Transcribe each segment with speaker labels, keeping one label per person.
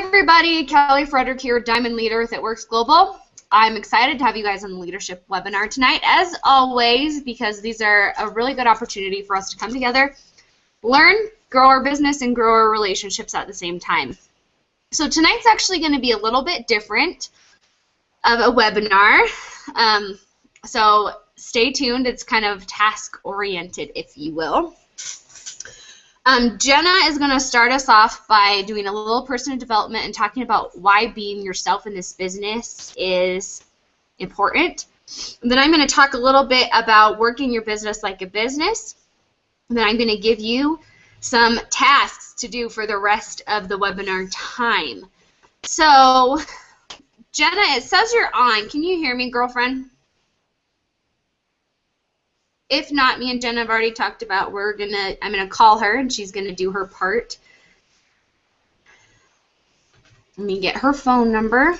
Speaker 1: everybody, Kelly Frederick here, Diamond Leader with It Works Global. I'm excited to have you guys on the leadership webinar tonight, as always, because these are a really good opportunity for us to come together, learn, grow our business, and grow our relationships at the same time. So tonight's actually going to be a little bit different of a webinar. So stay tuned. It's kind of task-oriented, if you will. Jenna is going to start us off by doing a little personal development and talking about why being yourself in this business is important. And then I'm going to talk a little bit about working your business like a business. And then I'm going to give you some tasks to do for the rest of the webinar time. So, Jenna, it says you're on. Can you hear me, girlfriend? If not, me and Jenna have already talked about I'm gonna call her and she's gonna do her part. Let me get her phone number.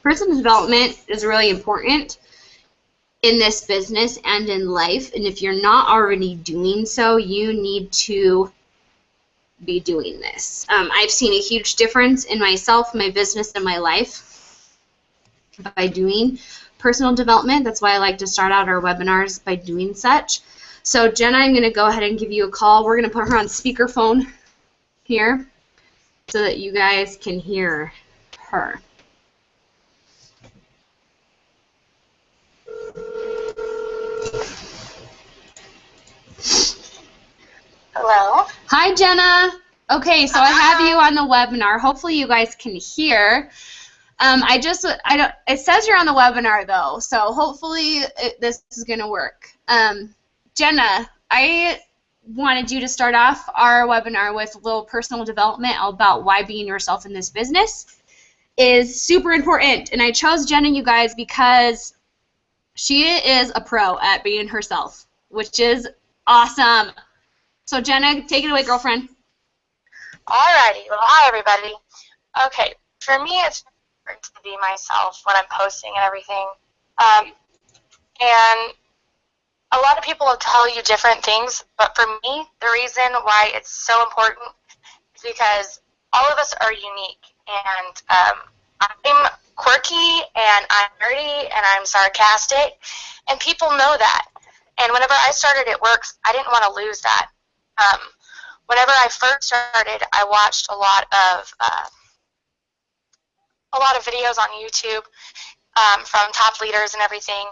Speaker 1: Personal development is really important in this business and in life, and if you're not already doing so, you need to be doing this. I've seen a huge difference in myself, my business, and my life by doing personal development. That's why I like to start out our webinars by doing such. So Jenna, I'm going to go ahead and give you a call. We're going to put her on speakerphone here so that you guys can hear her.
Speaker 2: Hello.
Speaker 1: Hi, Jenna. Okay, so I have you on the webinar. Hopefully you guys can hear. It says you're on the webinar though, so hopefully this is going to work. Jenna, I wanted you to start off our webinar with a little personal development about why being yourself in this business is super important. And I chose Jenna, you guys, because she is a pro at being herself, which is awesome. So Jenna, take it away, girlfriend.
Speaker 2: Alrighty. Well, hi, everybody. Okay, for me, it's to be myself when I'm posting and everything. And a lot of people will tell you different things, but for me, the reason why it's so important is because all of us are unique. And I'm quirky, and I'm nerdy, and I'm sarcastic, and people know that. And whenever I started It Works, I didn't want to lose that. Whenever I first started, I watched a lot of videos on YouTube from top leaders and everything,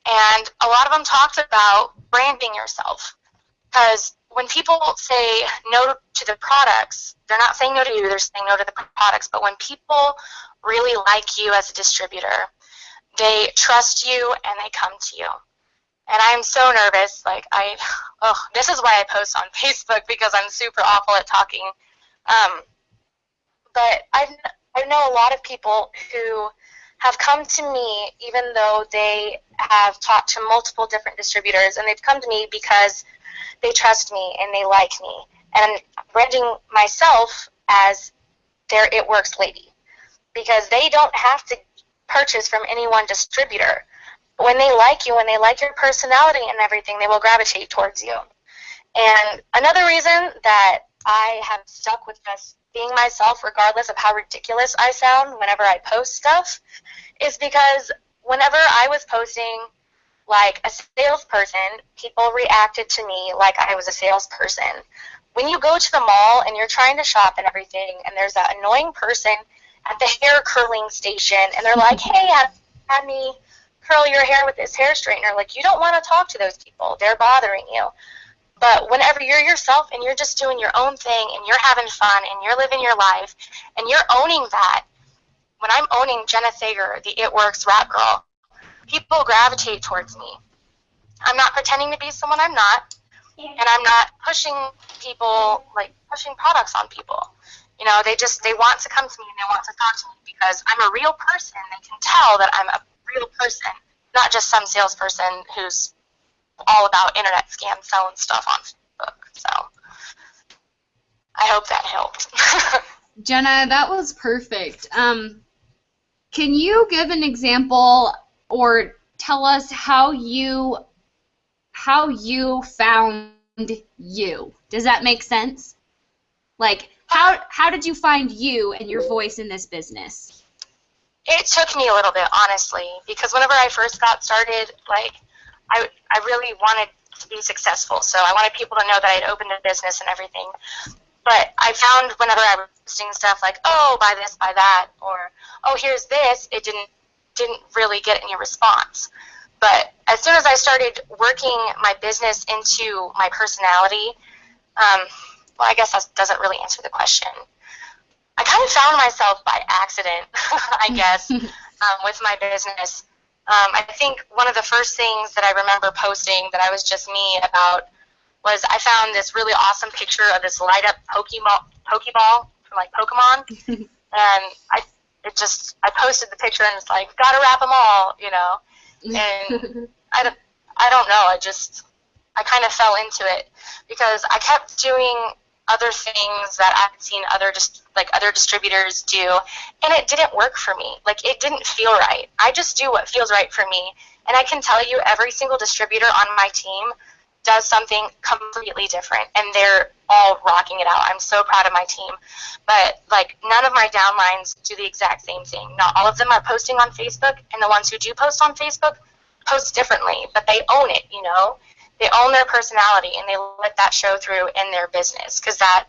Speaker 2: and a lot of them talked about branding yourself, because when people say no to the products, they're not saying no to you, they're saying no to the products. But when people really like you as a distributor, they trust you and they come to you. And I'm so nervous. This is why I post on Facebook, because I'm super awful at talking. But I know a lot of people who have come to me even though they have talked to multiple different distributors, and they've come to me because they trust me and they like me. And I'm branding myself as their It Works lady, because they don't have to purchase from any one distributor. When they like you, when they like your personality and everything, they will gravitate towards you. And another reason that I have stuck with just being myself, regardless of how ridiculous I sound whenever I post stuff, is because whenever I was posting like a salesperson, people reacted to me like I was a salesperson. When you go to the mall and you're trying to shop and everything, and there's that annoying person at the hair curling station, and they're like, hey, have me curl your hair with this hair straightener, like, you don't want to talk to those people. They're bothering you. But whenever you're yourself and you're just doing your own thing and you're having fun and you're living your life and you're owning that, when I'm owning Jenna Thager, the It Works rap girl, people gravitate towards me. I'm not pretending to be someone I'm not, and I'm not pushing people, like pushing products on people. You know, they want to come to me and they want to talk to me because I'm a real person. They can tell that I'm a real person, not just some salesperson who's all about internet scam selling stuff on Facebook. So I hope that helped.
Speaker 1: Jenna, that was perfect. Can you give an example or tell us how you found you? Does that make sense? Like, how did you find you and your voice in this business?
Speaker 2: It took me a little bit, honestly, because whenever I first got started, like, I really wanted to be successful, so I wanted people to know that I'd opened a business and everything. But I found whenever I was posting stuff like, oh, buy this, buy that, or, oh, here's this, it didn't really get any response. But as soon as I started working my business into my personality, well, I guess that doesn't really answer the question. I kind of found myself by accident, I guess, with my business. I think one of the first things that I remember posting that I was just me about was I found this really awesome picture of this light-up Pokeball from, like, Pokemon, and I posted the picture, and it's like, gotta wrap them all, you know, and I don't know, I kind of fell into it, because I kept doing other things that I've seen other distributors do, and it didn't work for me. Like, it didn't feel right. I just do what feels right for me, and I can tell you every single distributor on my team does something completely different, and they're all rocking it out. I'm so proud of my team. But, like, none of my downlines do the exact same thing. Not all of them are posting on Facebook, and the ones who do post on Facebook post differently, but they own it, you know? They own their personality, and they let that show through in their business, because that,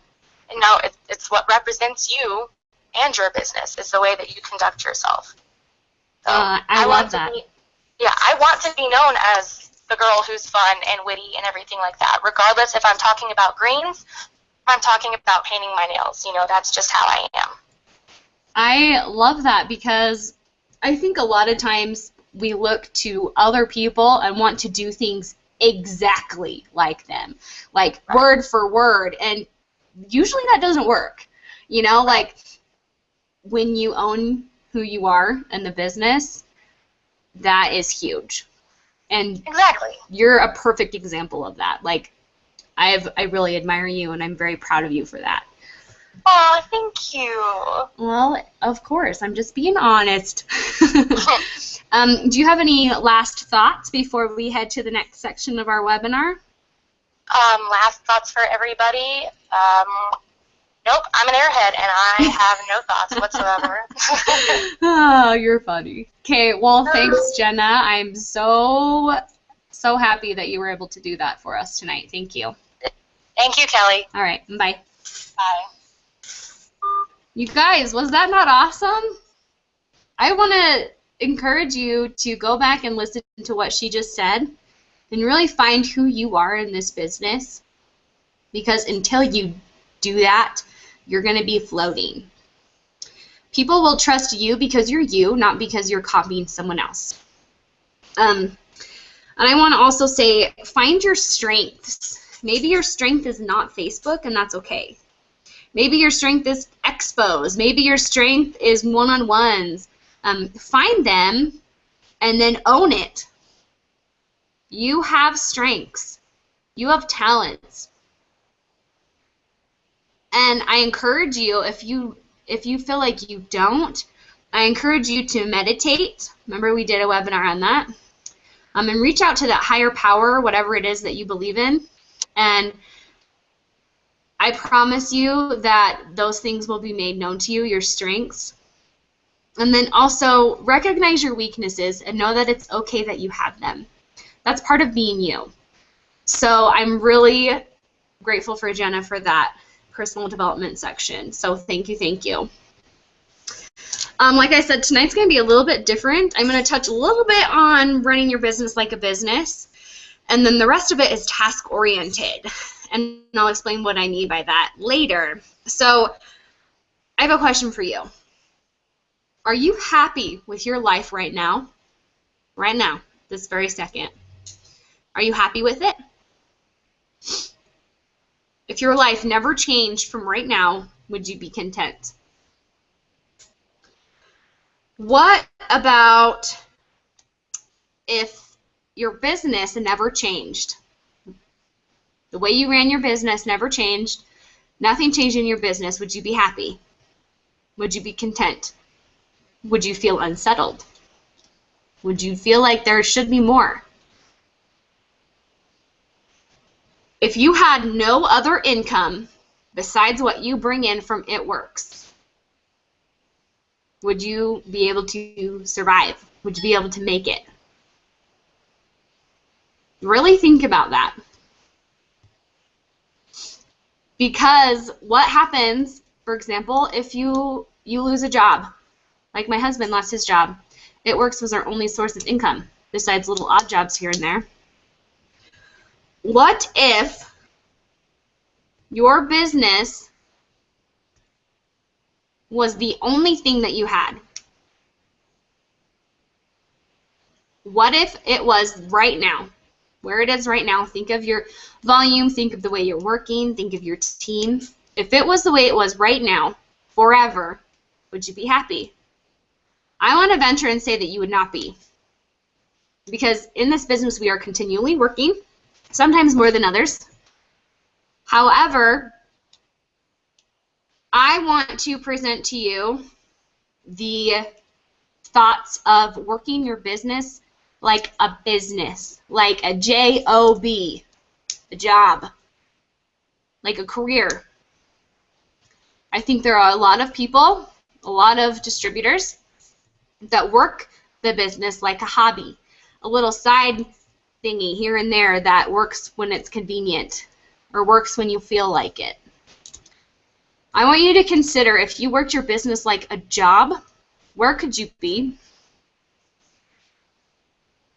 Speaker 2: you know, it's what represents you and your business, is the way that you conduct yourself. So
Speaker 1: I love that.
Speaker 2: I want to be known as the girl who's fun and witty and everything like that, regardless if I'm talking about greens, or I'm talking about painting my nails. You know, that's just how I am.
Speaker 1: I love that, because I think a lot of times we look to other people and want to do things exactly like them, like word for word, and usually that doesn't work. You know, like, when you own who you are in the business, that is huge. And
Speaker 2: exactly,
Speaker 1: you're a perfect example of that. Like, I really admire you, and I'm very proud of you for that.
Speaker 2: Oh, thank you.
Speaker 1: Well, of course, I'm just being honest. Do you have any last thoughts before we head to the next section of our webinar?
Speaker 2: Last thoughts for everybody. Nope, I'm an airhead, and I have no thoughts whatsoever.
Speaker 1: Oh, you're funny. Okay, well, thanks, Jenna. I'm so happy that you were able to do that for us tonight. Thank you.
Speaker 2: Thank you, Kelly.
Speaker 1: All right, bye.
Speaker 2: Bye.
Speaker 1: You guys, was that not awesome? I want to encourage you to go back and listen to what she just said and really find who you are in this business, because until you do that, you're going to be floating. People will trust you because you're you, not because you're copying someone else. And I want to also say, find your strengths. Maybe your strength is not Facebook, and that's okay. Maybe your strength is expos. Maybe your strength is one-on-ones. Find them and then own it. You have strengths. You have talents. And I encourage you, if you feel like you don't, I encourage you to meditate. Remember, we did a webinar on that. And reach out to that higher power, whatever it is that you believe in. And I promise you that those things will be made known to you, your strengths. And then also recognize your weaknesses and know that it's okay that you have them. That's part of being you. So I'm really grateful for Jenna for that personal development section. So thank you, thank you. Like I said, tonight's going to be a little bit different. I'm going to touch a little bit on running your business like a business, and then the rest of it is task-oriented. And I'll explain what I mean by that later. So I have a question for you. Are you happy with your life right now? Right now, this very second. Are you happy with it? If your life never changed from right now, would you be content? What about if your business never changed? The way you ran your business never changed. Nothing changed in your business. Would you be happy? Would you be content? Would you feel unsettled? Would you feel like there should be more? If you had no other income besides what you bring in from It Works, would you be able to survive? Would you be able to make it? Really think about that. Because what happens, for example, if you lose a job? Like my husband lost his job. It Works was our only source of income, besides little odd jobs here and there. What if your business was the only thing that you had? What if it was right now? Where it is right now, think of your volume, think of the way you're working, think of your team. If it was the way it was right now, forever, would you be happy? I want to venture and say that you would not be. Because in this business, we are continually working, sometimes more than others. However, I want to present to you the thoughts of working your business like a business, like a J-O-B, a job, like a career. I think there are a lot of people, a lot of distributors that work the business like a hobby, a little side thingy here and there that works when it's convenient or works when you feel like it. I want you to consider, if you worked your business like a job, where could you be?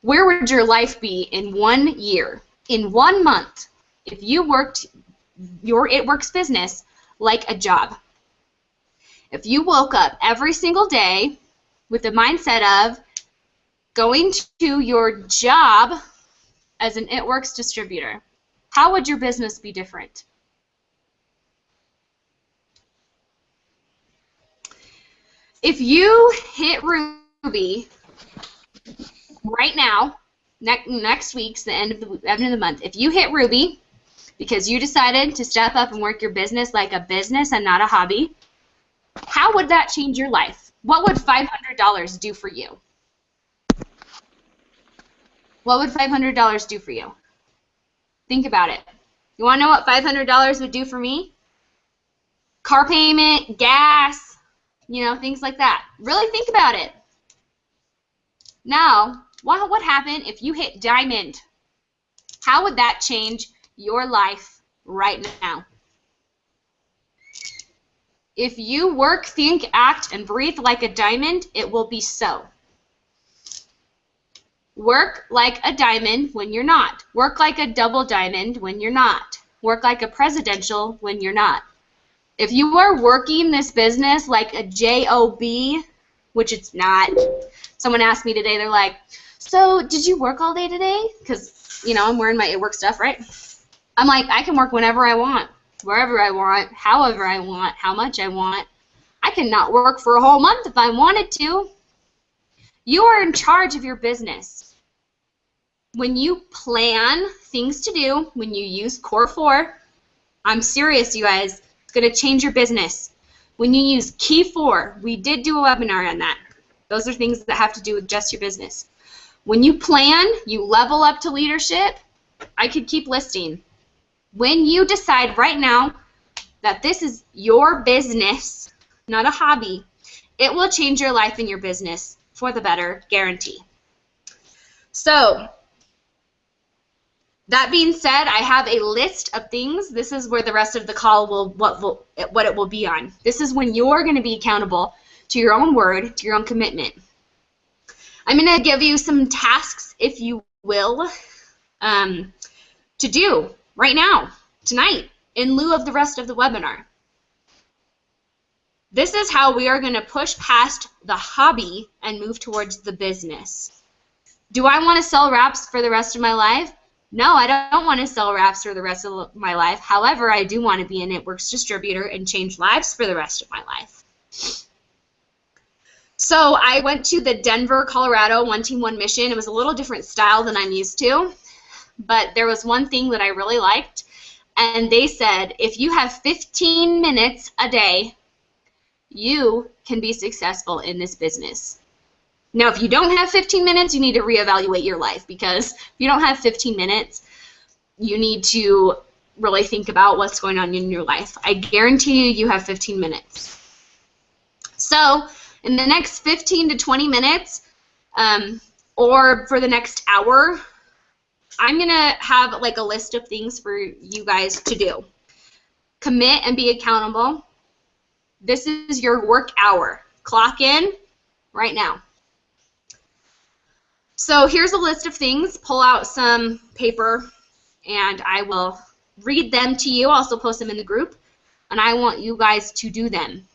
Speaker 1: Where would your life be in 1 year, in 1 month, if you worked your It Works business like a job? If you woke up every single day with the mindset of going to your job as an It Works distributor, how would your business be different? If you hit Ruby right now, next week's the end of the month, if you hit Ruby because you decided to step up and work your business like a business and not a hobby, how would that change your life? What would $500 do for you? What would $500 do for you? Think about it. You want to know what $500 would do for me? Car payment, gas, things like that. Really think about it. Now, what would happen if you hit diamond? How would that change your life right now? If you work, think, act, and breathe like a diamond, it will be so. Work like a diamond when you're not. Work like a double diamond when you're not. Work like a presidential when you're not. If you are working this business like a J-O-B, which it's not. Someone asked me today, they're like, so did you work all day today? Because, I'm wearing my It Works stuff, right? I'm like, I can work whenever I want, wherever I want, however I want, how much I want. I cannot work for a whole month if I wanted to. You are in charge of your business. When you plan things to do, when you use Core 4, I'm serious, you guys, it's going to change your business. When you use Key 4, we did do a webinar on that. Those are things that have to do with just your business. When you plan, you level up to leadership. I could keep listing. When you decide right now that this is your business, not a hobby, it will change your life and your business for the better, guarantee. So, that being said, I have a list of things. This is where the rest of the call what it will be on. This is when you're going to be accountable to your own word, to your own commitment. I'm going to give you some tasks, if you will, to do right now, tonight, in lieu of the rest of the webinar. This is how we are going to push past the hobby and move towards the business. Do I want to sell wraps for the rest of my life? No, I don't want to sell wraps for the rest of my life. However, I do want to be an It Works distributor and change lives for the rest of my life. So I went to the Denver, Colorado One Team, One Mission. It was a little different style than I'm used to, but there was one thing that I really liked, and they said, if you have 15 minutes a day, you can be successful in this business. Now, if you don't have 15 minutes, you need to reevaluate your life, because if you don't have 15 minutes, you need to really think about what's going on in your life. I guarantee you have 15 minutes. So in the next 15 to 20 minutes, or for the next hour, I'm going to have like a list of things for you guys to do. Commit and be accountable. This is your work hour. Clock in right now. So here's a list of things. Pull out some paper, and I will read them to you. I'll also post them in the group, and I want you guys to do them.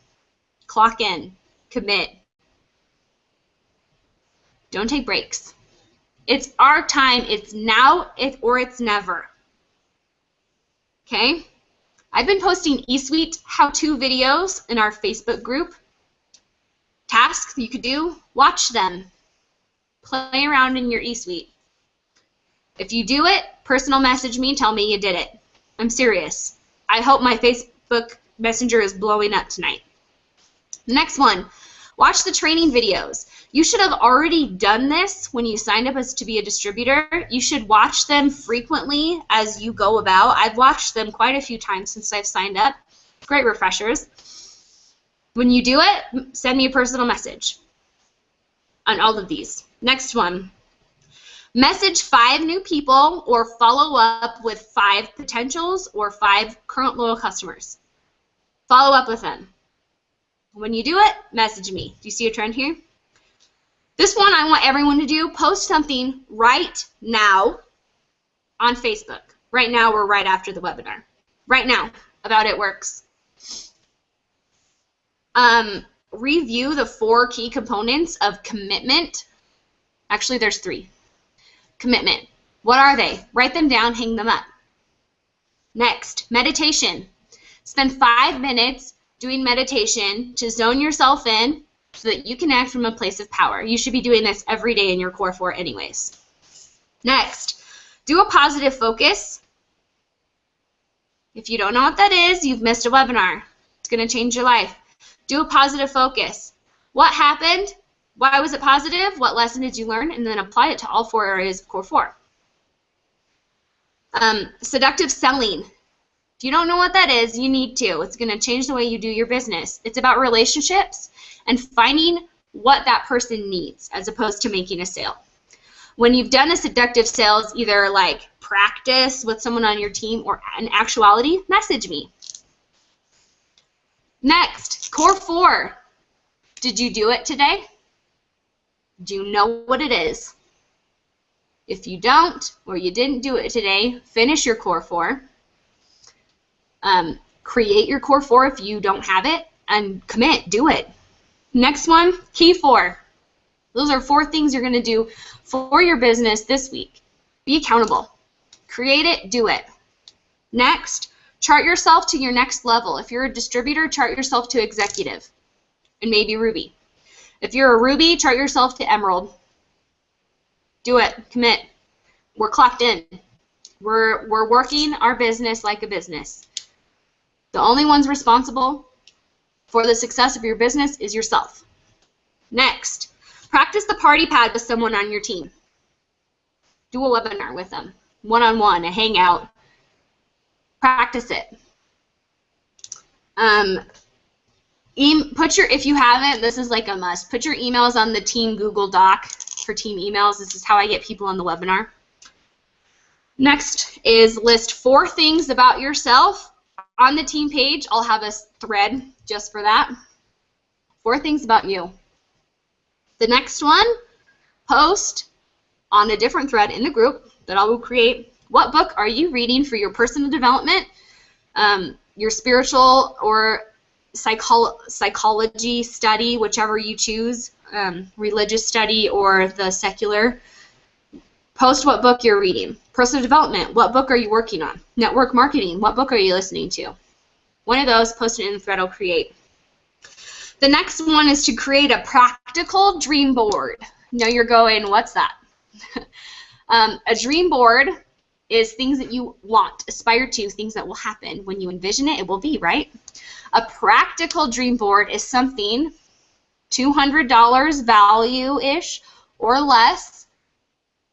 Speaker 1: Clock in. Commit. Don't take breaks. It's our time. It's now or it's never. Okay? I've been posting eSuite how-to videos in our Facebook group. Tasks you could do, watch them. Play around in your eSuite. If you do it, personal message me, tell me you did it. I'm serious. I hope my Facebook Messenger is blowing up tonight. Next one, watch the training videos. You should have already done this when you signed up as to be a distributor. You should watch them frequently as you go about. I've watched them quite a few times since I've signed up. Great refreshers. When you do it, send me a personal message on all of these. Next one. Message 5 new people or follow up with 5 potentials or 5 current loyal customers. Follow up with them. When you do it, message me. Do you see a trend here? This one I want everyone to do. Post something right now on Facebook. Right now or right after the webinar. Right now about It Works. Review the 4 key components of commitment. Actually, there's 3. Commitment. What are they? Write them down, hang them up. Next, meditation. Spend 5 minutes doing meditation to zone yourself in so that you can act from a place of power. You should be doing this every day in your Core 4 anyways. Next, do a positive focus. If you don't know what that is, you've missed a webinar. It's going to change your life. Do a positive focus. What happened? Why was it positive? What lesson did you learn? And then apply it to all 4 areas of Core 4. Seductive selling. If you don't know what that is, you need to. It's going to change the way you do your business. It's about relationships and finding what that person needs as opposed to making a sale. When you've done a seductive sales, either like practice with someone on your team or in actuality, message me. Next, Core 4. Did you do it today? Do you know what it is? If you don't, or you didn't do it today, finish your Core 4. Create your Core 4 if you don't have it, and commit. Do it. Next one, Key 4. Those are 4 things you're going to do for your business this week. Be accountable. Create it. Do it. Next, chart yourself to your next level. If you're a distributor, chart yourself to executive and maybe Ruby. If you're a Ruby, chart yourself to Emerald. Do it. Commit. We're clocked in. We're working our business like a business. The only ones responsible for the success of your business is yourself. Next, practice the party pad with someone on your team. Do a webinar with them, one-on-one, a hangout. Practice it. If you haven't, this is like a must. Put your emails on the team Google Doc for team emails. This is how I get people on the webinar. Next is list 4 things about yourself. On the team page, I'll have a thread just for that. 4 things about you. The next one, post on a different thread in the group that I will create. What book are you reading for your personal development, your spiritual or psychology study, whichever you choose, religious study or the secular? Post what book you're reading. Personal development, what book are you working on? Network marketing, what book are you listening to? One of those, post it in the thread I'll create. The next one is to create a practical dream board. Now you're going, what's that? A dream board is things that you want, aspire to, things that will happen. When you envision it, it will be, right? A practical dream board is something $200 value-ish or less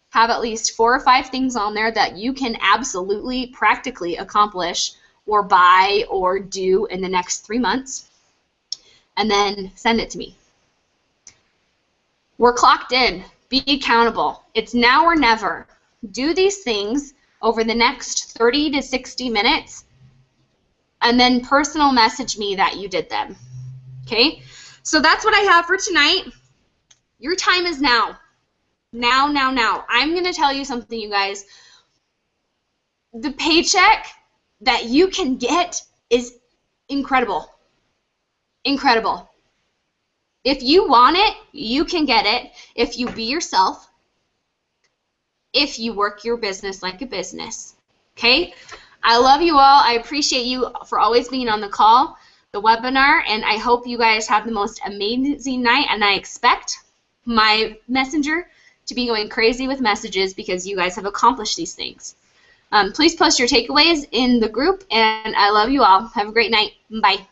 Speaker 1: have at least 4 or 5 things on there that you can absolutely practically accomplish or buy or do in the next 3 months, and then send it to me. We're clocked in. Be accountable. It's now or never. Do these things over the next 30 to 60 minutes, and then personal message me that you did them. Okay? So that's what I have for tonight. Your time is now. Now, now, now. I'm going to tell you something, you guys. The paycheck that you can get is incredible. Incredible. If you want it, you can get it. If you be yourself, if you work your business like a business. Okay? I love you all. I appreciate you for always being on the call, the webinar, and I hope you guys have the most amazing night, and I expect my messenger to be going crazy with messages because you guys have accomplished these things. Please post your takeaways in the group, and I love you all. Have a great night. Bye.